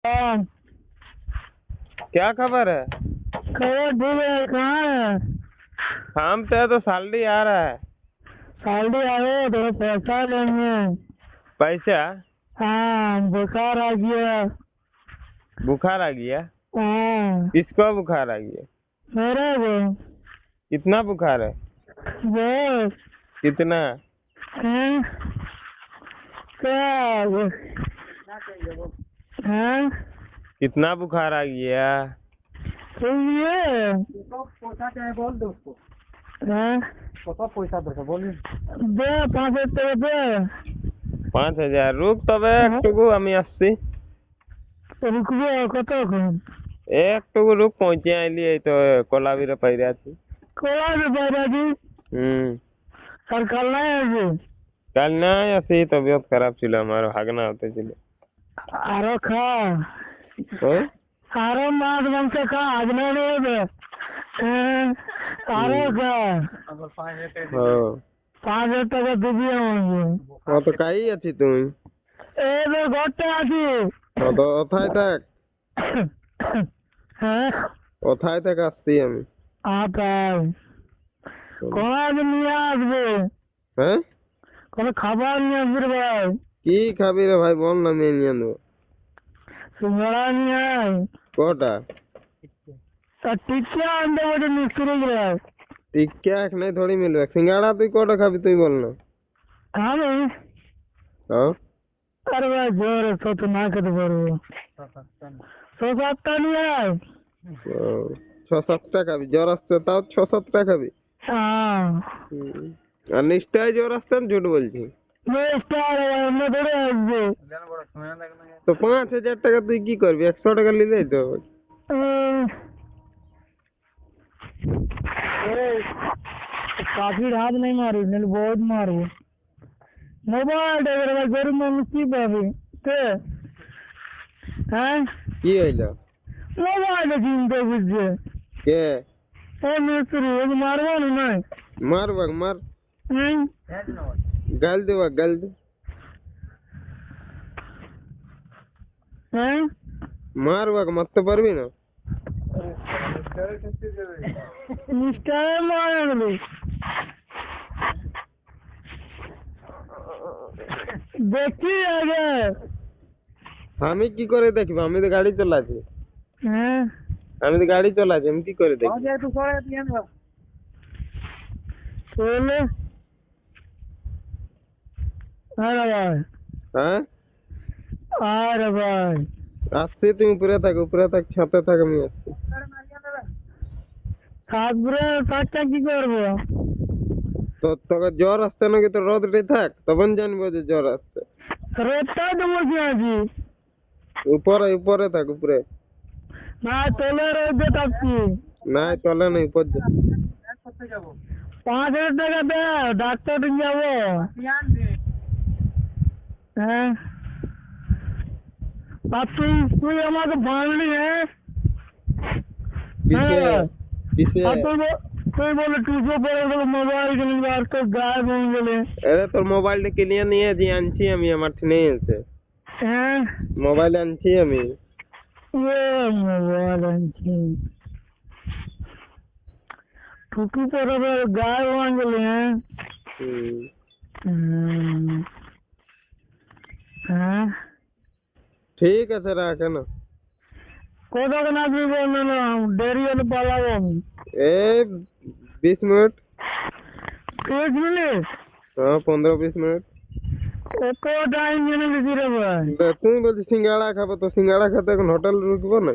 हाँ, क्या खबर है? खबर ठीक है। कहाँ है? हम पे तो सैलरी आ रहा है। सैलरी आए तो पैसा लेंगे। पैसा? हाँ, बुखार आ गया। बुखार आ गया? हाँ, किसको बुखार आ गया? मेरे को कितना बुखार है? बस। कितना? हाँ, क्या हाँ, कितना बुखार आ गया? ये पैसा चाहे बोल दो उसको। हाँ, पैसा दो बोलिए। दे 5,000 दे। 5,000 रुक तबे একটুকু আমি আসছি। रुकबो कतক্ষণ? একটুকু रुक পৌঁছে আইলি এই তো কলাবিরে পাইরে আছি। কোলাবে বাইরাজি আর কাল নাই আসবে। কাল নাই আসি, তবিয়ত খারাপ ছিল আমার, হাগনা হতেছিল। আরো খা, হ্যাঁ? আরো মাছ মাংস খা, আজ না নেবে। আরো খা। হ্যাঁ। 5,000 টাকা দিবি আমাকে। কত কাই আছি তুই? এই তো ঘরটা আছি। কত কোথায় থাক? হ্যাঁ, কোথায় থাক আসছি আমি। আতাই কোন আগে নিয়ে আসবে? হ্যাঁ? কোন খাবার নিয়ে আসবে রে ভাই? কি খাবি রে ভাই বল না, আমি নিয়ে নেবো। সিঙ্গাড়া নিয়ে আয়। কটা? তা টিকা আনতে বলছে মিস্ত্রি গেলে। টিক্কা এখানে থোড়ি মিলবে। সিঙ্গাড়া তুই কটা খাবি তুই বল না। আমি হ্যাঁ? আরে ভাই জোরে তো না খেতে পারবো। 6-7টা নিয়ে আয়। 6-7টা খাবি? জ্বর আসছে তাও 6-7টা খাবি? হ্যাঁ, আর নিশ্চয় জ্বর আসছে না ঝুট বলছি? অন্য ধরে আসবে। তো 5,000 টাকা তুই কি করবি? 100 টাকা নিলেই তো হবে। काफी हाथ नहीं मारू, नहीं बहुत मारू। मोबाइल अगर गरीब মানুষ কি পাবে? হ্যাঁ, কি হইল? মোবাইল কিনতে বুঝছে। কে? ও মিস্ত্রি ওকে মারবো না নাই? মারবাক মার। হুম, গাল দেবা গাল দে। হ্যাঁ, মারবাক মারতে পারবি না? মিস্টার মারা গেল। দেখি আগে। আমি কি করে দেখবো? আমি তো গাড়ি চালাচ্ছি। হ্যাঁ, আমি তো গাড়ি চালাচ্ছি, আমি কি করে দেখবো? চলে আরে ভাই, হ্যাঁ? আরে ভাই আসছি, তুমি উপরে থাক ছাতে থাক, আমি আসছি। তারপরে কাজটা কি করবো? তো তোকে জ্বর আসছে নাকি? তো রোদে থাক, তখন জানবো যে জ্বর আসছে। রোদটাই তো বসে আছি। উপরে থাক, উপরে। না তোলে রোদে থাকছি। নাই তলে নেই, উপর যা। 5,000 টাকা দে, ডাক্তার যাবো। হ্যাঁ, আর তুই আমাকে বাঁধলি। হ্যাঁ, কিসে? আর তুই বলে টুসো পরে গেল, মোবাইল কিনবি আর তোর গায়ে বন গেলে। আরে তোর মোবাইলটা কিনে নিয়েছি, আনছি আমি, আমার নেই আছে। হ্যাঁ, মোবাইল আনছি আমি। মোবাইল আনছি, টুটু পরে গায়ে বন গেলে। হ্যাঁ, ঠিক আছে, রাখ না। কতক্ষণ আসবি বললেন? দেরি হলে পালাবো আমি। এই 20 মিনিট। 30 মিনিট? হ্যাঁ, 15-20 মিনিট। কত টাইম জেনে গেছি রে ভাই। তুমি বলছি সিঙ্গাড়া খাবো, তো সিঙ্গাড়া খেতে এখন হোটেল রুকবো না।